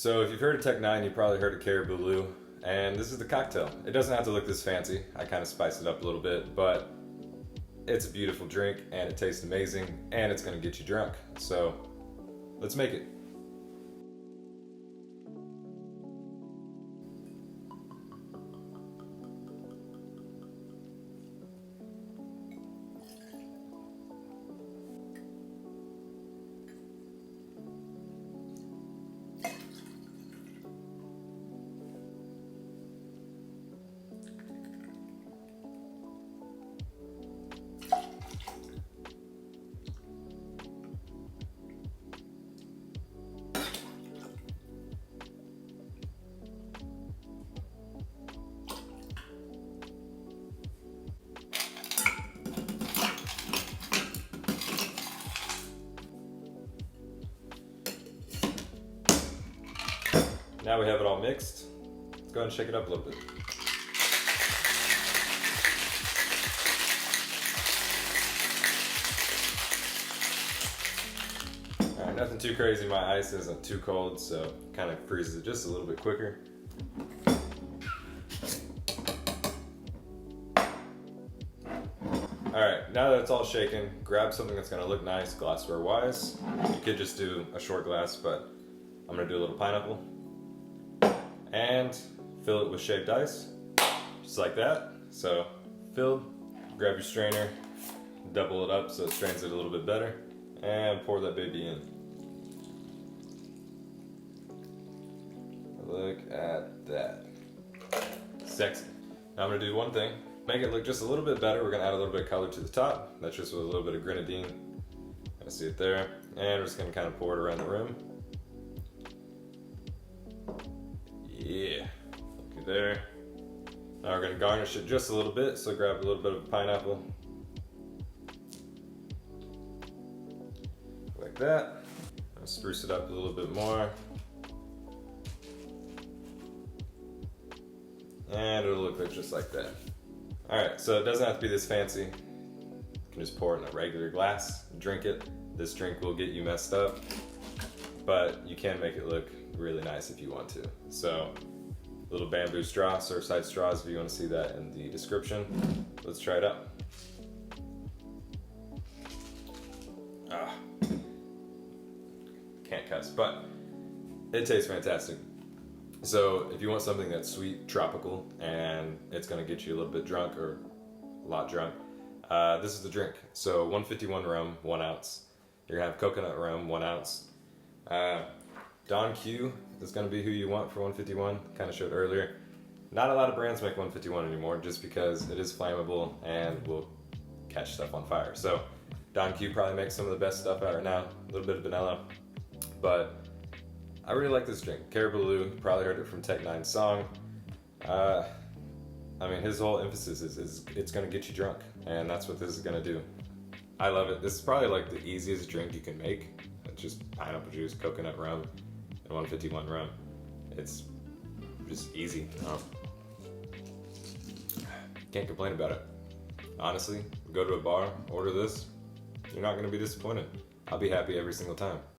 So if you've heard of Tech 9, you probably heard of Caribou Lou, and this is the cocktail. It doesn't have to look this fancy. I kind of spiced it up a little bit, but it's a beautiful drink and it tastes amazing and it's gonna get you drunk. So let's make it. Now we have it all mixed. Let's go ahead and shake it up a little bit. Alright, nothing too crazy. My ice isn't too cold, so it kind of freezes it just a little bit quicker. Alright, now that it's all shaken, grab something that's going to look nice, glassware wise. You could just do a short glass, but I'm going to do a little pineapple. And fill it with shaved ice, just like that. So filled, grab your strainer, double it up so it strains it a little bit better, and pour that baby in. Look at that. Sexy. Now I'm gonna do one thing, make it look just a little bit better. We're gonna add a little bit of color to the top. That's just with a little bit of grenadine. I see it there. And we're just gonna kind of pour it around the rim. Yeah, looky there. Now we're gonna garnish it just a little bit, so grab a little bit of pineapple. Like that. I'll spruce it up a little bit more. And it'll look just like that. Alright, so it doesn't have to be this fancy. You can just pour it in a regular glass, drink it. This drink will get you messed up, but you can make it look really nice if you want to. So, little bamboo straw, Surfside straws if you want to see that in the description. Let's try it out. Can't cuss, but it tastes fantastic. So if you want something that's sweet, tropical, and it's gonna get you a little bit drunk or a lot drunk, this is the drink. So 151 rum, 1 ounce. You're gonna have coconut rum, 1 ounce. Don Q is going to be who you want for 151, kind of showed earlier. Not a lot of brands make 151 anymore just because it is flammable and will catch stuff on fire. So Don Q probably makes some of the best stuff out right now, a little bit of vanilla. But I really like this drink. Caribou Lou, probably heard it from Tech 9's song. I mean, his whole emphasis is it's going to get you drunk, and that's what this is going to do. I love it. This is probably like the easiest drink you can make. It's just pineapple juice, coconut rum, and 151 rum. It's just easy. Can't complain about it. Honestly, go to a bar, order this, you're not going to be disappointed. I'll be happy every single time.